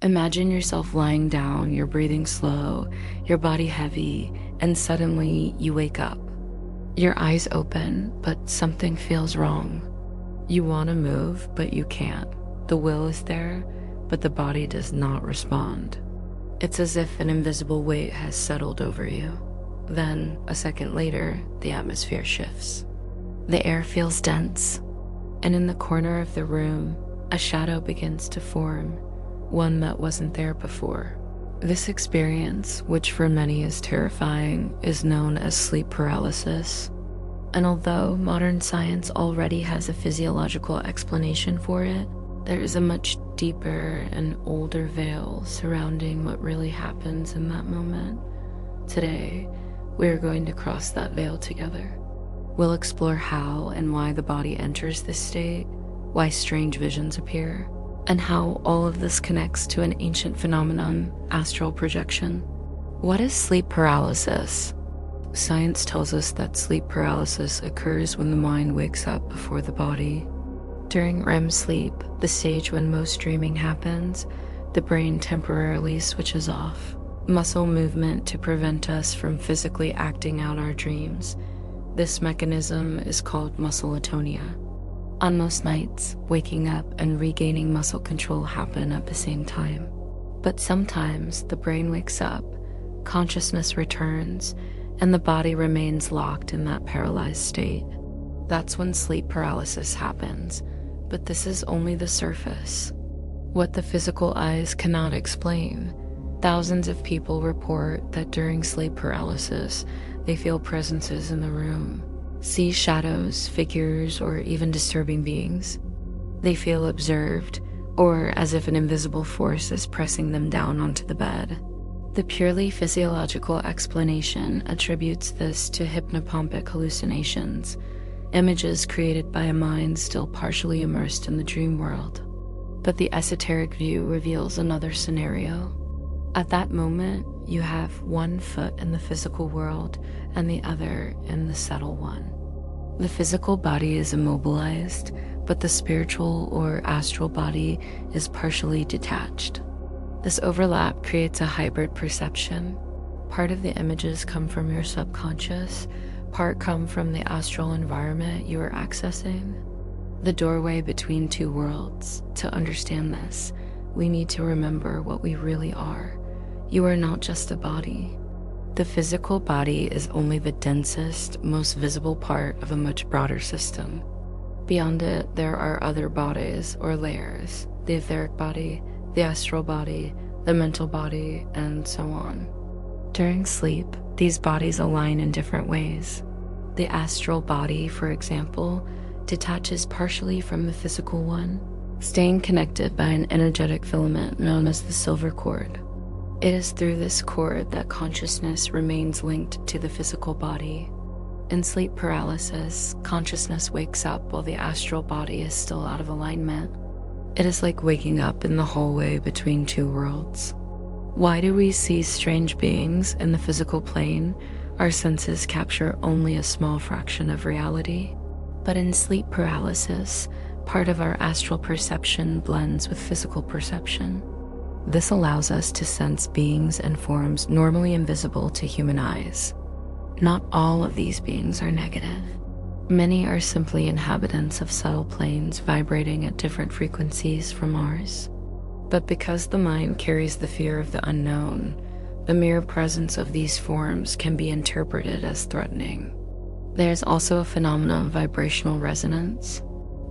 Imagine yourself lying down, you're breathing slow, your body heavy, and suddenly you wake up. Your eyes open, but something feels wrong. You want to move, but you can't. The will is there, but the body does not respond. It's as if an invisible weight has settled over you. Then, a second later, the atmosphere shifts. The air feels dense, and in the corner of the room, a shadow begins to form, one that wasn't there before. This experience, which for many is terrifying, is known as sleep paralysis. And although modern science already has a physiological explanation for it, there is a much deeper and older veil surrounding what really happens in that moment. Today, we are going to cross that veil together. We'll explore how and why the body enters this state, why strange visions appear, and how all of this connects to an ancient phenomenon, astral projection. What is sleep paralysis? Science tells us that sleep paralysis occurs when the mind wakes up before the body. During REM sleep, the stage when most dreaming happens, the brain temporarily switches off. Muscle movement to prevent us from physically acting out our dreams. This mechanism is called muscle atonia. On most nights, waking up and regaining muscle control happen at the same time. But sometimes the brain wakes up, consciousness returns, and the body remains locked in that paralyzed state. That's when sleep paralysis happens, but this is only the surface. What the physical eyes cannot explain. Thousands of people report that during sleep paralysis, they feel presences in the room, see shadows, figures, or even disturbing beings. They feel observed, or as if an invisible force is pressing them down onto the bed. The purely physiological explanation attributes this to hypnopompic hallucinations, images created by a mind still partially immersed in the dream world. But the esoteric view reveals another scenario. At that moment, you have one foot in the physical world and the other in the subtle one. The physical body is immobilized, but the spiritual or astral body is partially detached. This overlap creates a hybrid perception. Part of the images come from your subconscious, part come from the astral environment you are accessing. The doorway between two worlds. To understand this, we need to remember what we really are. You are not just a body. The physical body is only the densest, most visible part of a much broader system. Beyond it, there are other bodies or layers, the etheric body, the astral body, the mental body, and so on. During sleep, these bodies align in different ways. The astral body, for example, detaches partially from the physical one, staying connected by an energetic filament known as the silver cord. It is through this cord that consciousness remains linked to the physical body. In sleep paralysis, consciousness wakes up while the astral body is still out of alignment. It is like waking up in the hallway between two worlds. Why do we see strange beings in the physical plane? Our senses capture only a small fraction of reality. But in sleep paralysis, part of our astral perception blends with physical perception. This allows us to sense beings and forms normally invisible to human eyes. Not all of these beings are negative. Many are simply inhabitants of subtle planes vibrating at different frequencies from ours. But because the mind carries the fear of the unknown, the mere presence of these forms can be interpreted as threatening. There's also a phenomenon of vibrational resonance.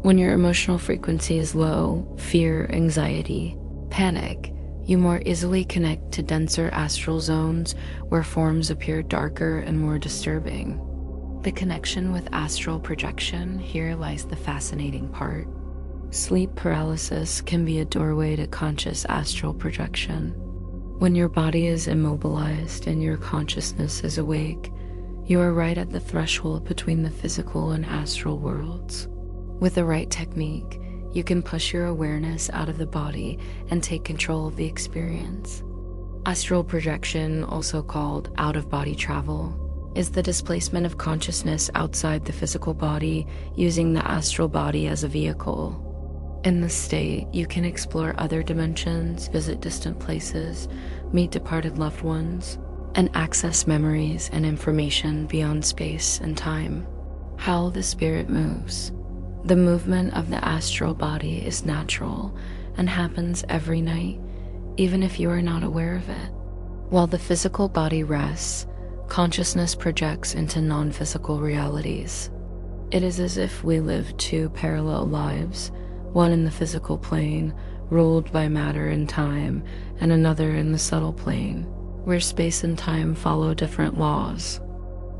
When your emotional frequency is low, fear, anxiety, panic, you more easily connect to denser astral zones where forms appear darker and more disturbing. The connection with astral projection, here lies the fascinating part. Sleep paralysis can be a doorway to conscious astral projection. When your body is immobilized and your consciousness is awake, you are right at the threshold between the physical and astral worlds. With the right technique, you can push your awareness out of the body and take control of the experience. Astral projection, also called out-of-body travel, is the displacement of consciousness outside the physical body using the astral body as a vehicle. In this state, you can explore other dimensions, visit distant places, meet departed loved ones, and access memories and information beyond space and time. How the spirit moves. The movement of the astral body is natural and happens every night, even if you are not aware of it. While the physical body rests, consciousness projects into non-physical realities. It is as if we live two parallel lives, one in the physical plane, ruled by matter and time, and another in the subtle plane, where space and time follow different laws.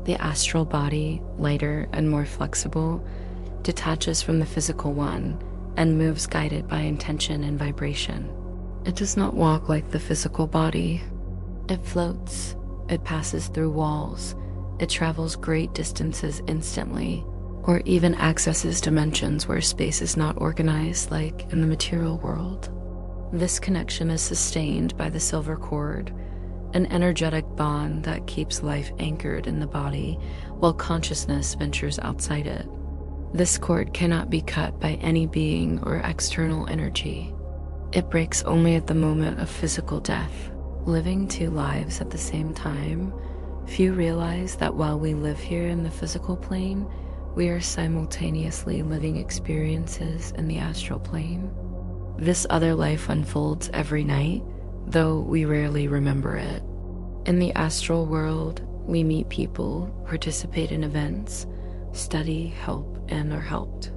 The astral body, lighter and more flexible, detaches from the physical one and moves guided by intention and vibration. It does not walk like the physical body. It floats, it passes through walls, it travels great distances instantly, or even accesses dimensions where space is not organized like in the material world. This connection is sustained by the silver cord, an energetic bond that keeps life anchored in the body while consciousness ventures outside it. This cord cannot be cut by any being or external energy. It breaks only at the moment of physical death. Living two lives at the same time, few realize that while we live here in the physical plane, we are simultaneously living experiences in the astral plane. This other life unfolds every night, though we rarely remember it. In the astral world, we meet people, participate in events, study, help, and are helped.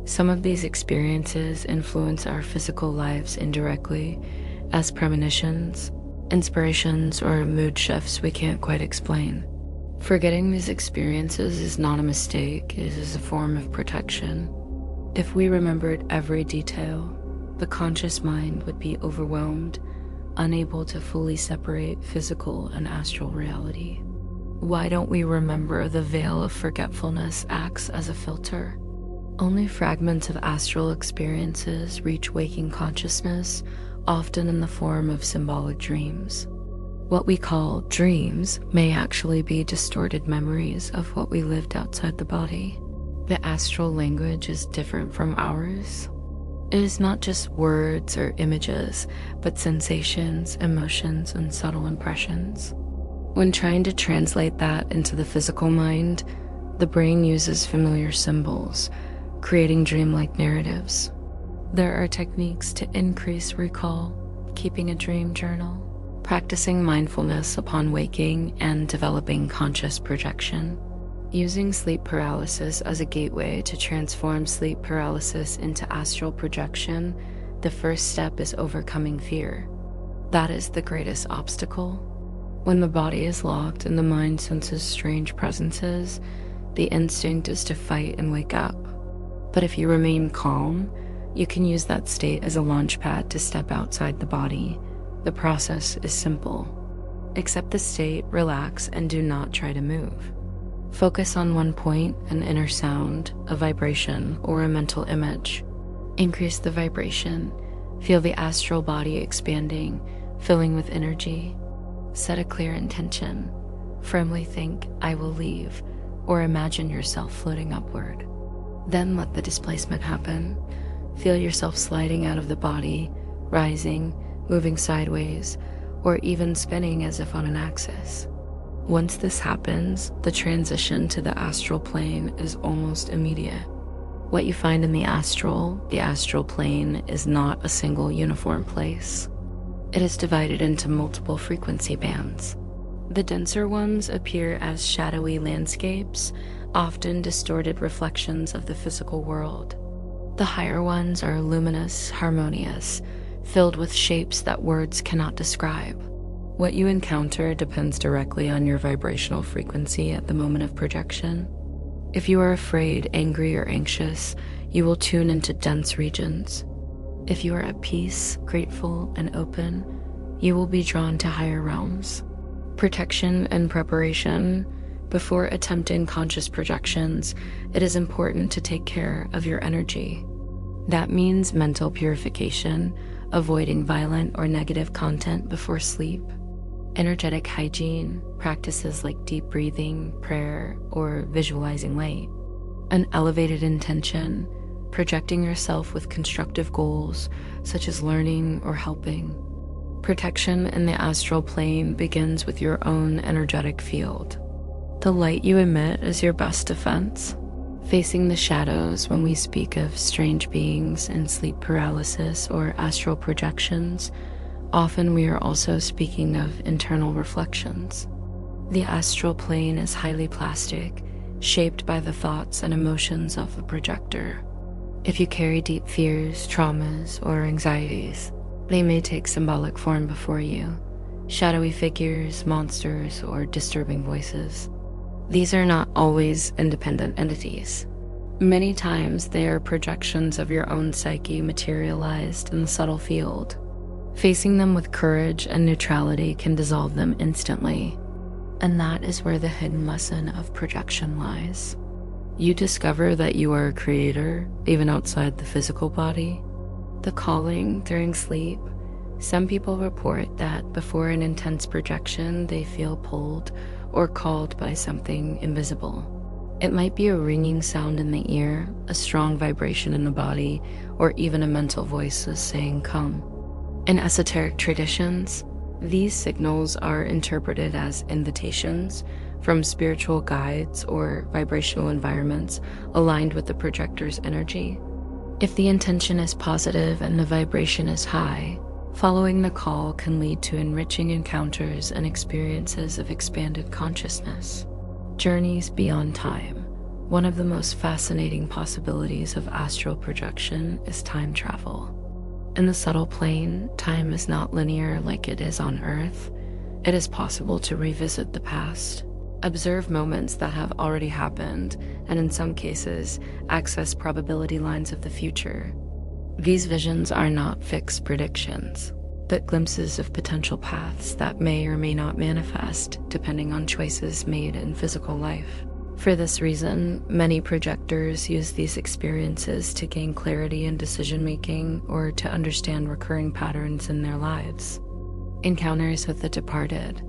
Some of these experiences influence our physical lives indirectly as premonitions, inspirations, or mood shifts we can't quite explain. Forgetting these experiences is not a mistake, it is a form of protection. If we remembered every detail, the conscious mind would be overwhelmed, unable to fully separate physical and astral reality. Why don't we remember the veil of forgetfulness acts as a filter? Only fragments of astral experiences reach waking consciousness, often in the form of symbolic dreams. What we call dreams may actually be distorted memories of what we lived outside the body. The astral language is different from ours. It is not just words or images, but sensations, emotions, and subtle impressions. When trying to translate that into the physical mind, the brain uses familiar symbols, creating dreamlike narratives. There are techniques to increase recall, keeping a dream journal, practicing mindfulness upon waking, and developing conscious projection. Using sleep paralysis as a gateway to transform sleep paralysis into astral projection, the first step is overcoming fear. That is the greatest obstacle. When the body is locked and the mind senses strange presences, the instinct is to fight and wake up. But if you remain calm, you can use that state as a launch pad to step outside the body. The process is simple. Accept the state, relax, and do not try to move. Focus on one point, an inner sound, a vibration, or a mental image. Increase the vibration. Feel the astral body expanding, filling with energy. Set a clear intention. Firmly think, I will leave, or imagine yourself floating upward. Then let the displacement happen. Feel yourself sliding out of the body, rising, moving sideways, or even spinning as if on an axis. Once this happens, the transition to the astral plane is almost immediate. What you find in the astral plane, is not a single uniform place. It is divided into multiple frequency bands. The denser ones appear as shadowy landscapes, often distorted reflections of the physical world. The higher ones are luminous, harmonious, filled with shapes that words cannot describe. What you encounter depends directly on your vibrational frequency at the moment of projection. If you are afraid, angry, or anxious, you will tune into dense regions. If you are at peace, grateful, and open, you will be drawn to higher realms. Protection and preparation. Before attempting conscious projections, it is important to take care of your energy. That means mental purification, avoiding violent or negative content before sleep, energetic hygiene, practices like deep breathing, prayer, or visualizing light, an elevated intention, projecting yourself with constructive goals, such as learning or helping. Protection in the astral plane begins with your own energetic field. The light you emit is your best defense. Facing the shadows when we speak of strange beings and sleep paralysis or astral projections, often we are also speaking of internal reflections. The astral plane is highly plastic, shaped by the thoughts and emotions of the projector. If you carry deep fears, traumas, or anxieties, they may take symbolic form before you: shadowy figures, monsters, or disturbing voices. These are not always independent entities. Many times they are projections of your own psyche materialized in the subtle field. Facing them with courage and neutrality can dissolve them instantly. And that is where the hidden lesson of projection lies. You discover that you are a creator, even outside the physical body. The calling during sleep. Some people report that before an intense projection, they feel pulled or called by something invisible. It might be a ringing sound in the ear, a strong vibration in the body, or even a mental voice is saying, "Come." In esoteric traditions, these signals are interpreted as invitations from spiritual guides or vibrational environments aligned with the projector's energy. If the intention is positive and the vibration is high, following the call can lead to enriching encounters and experiences of expanded consciousness. Journeys beyond time. One of the most fascinating possibilities of astral projection is time travel. In the subtle plane, time is not linear like it is on Earth. It is possible to revisit the past, observe moments that have already happened, and in some cases, access probability lines of the future. These visions are not fixed predictions, but glimpses of potential paths that may or may not manifest depending on choices made in physical life. For this reason, many projectors use these experiences to gain clarity in decision-making or to understand recurring patterns in their lives. Encounters with the departed.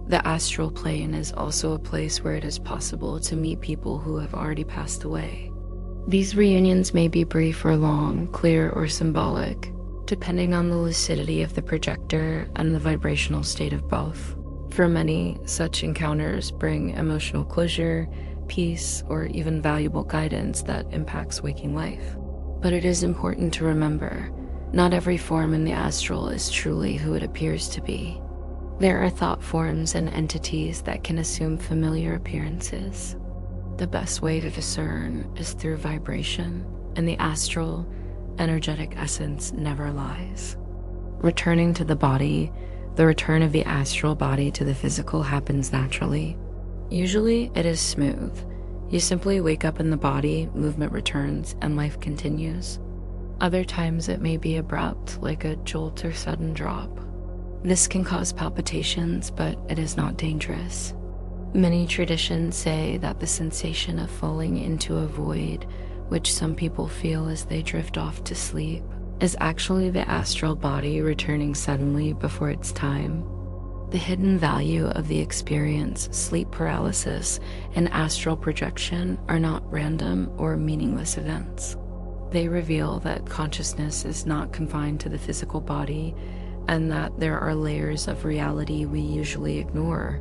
The astral plane is also a place where it is possible to meet people who have already passed away. These reunions may be brief or long, clear or symbolic, depending on the lucidity of the projector and the vibrational state of both. For many, such encounters bring emotional closure, peace, or even valuable guidance that impacts waking life. But it is important to remember, not every form in the astral is truly who it appears to be. There are thought forms and entities that can assume familiar appearances. The best way to discern is through vibration, and the astral, energetic essence never lies. Returning to the body, the return of the astral body to the physical happens naturally. Usually it is smooth. You simply wake up in the body, movement returns, and life continues. Other times it may be abrupt, like a jolt or sudden drop. This can cause palpitations, but it is not dangerous. Many traditions say that the sensation of falling into a void, which some people feel as they drift off to sleep, is actually the astral body returning suddenly before its time. The hidden value of the experience, sleep paralysis, and astral projection are not random or meaningless events. They reveal that consciousness is not confined to the physical body and that there are layers of reality we usually ignore.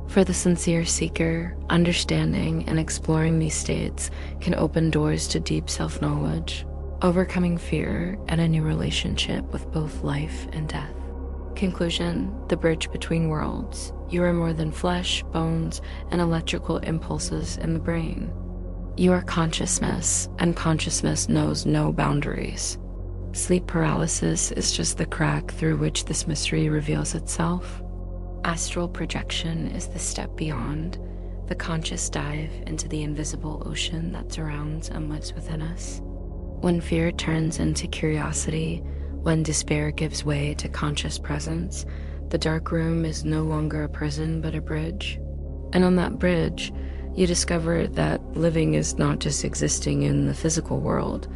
For the sincere seeker, understanding and exploring these states can open doors to deep self-knowledge, overcoming fear, and a new relationship with both life and death. Conclusion: the bridge between worlds. You are more than flesh, bones, and electrical impulses in the brain. You are consciousness, and consciousness knows no boundaries. Sleep paralysis is just the crack through which this mystery reveals itself. Astral projection is the step beyond, the conscious dive into the invisible ocean that surrounds and lives within us. When fear turns into curiosity, when despair gives way to conscious presence, the dark room is no longer a prison but a bridge. And on that bridge, you discover that living is not just existing in the physical world.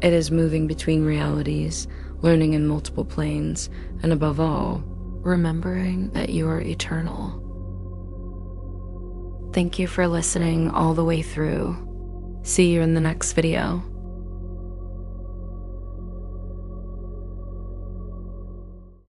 It is moving between realities, learning in multiple planes, and above all, remembering that you are eternal. Thank you for listening all the way through. See you in the next video.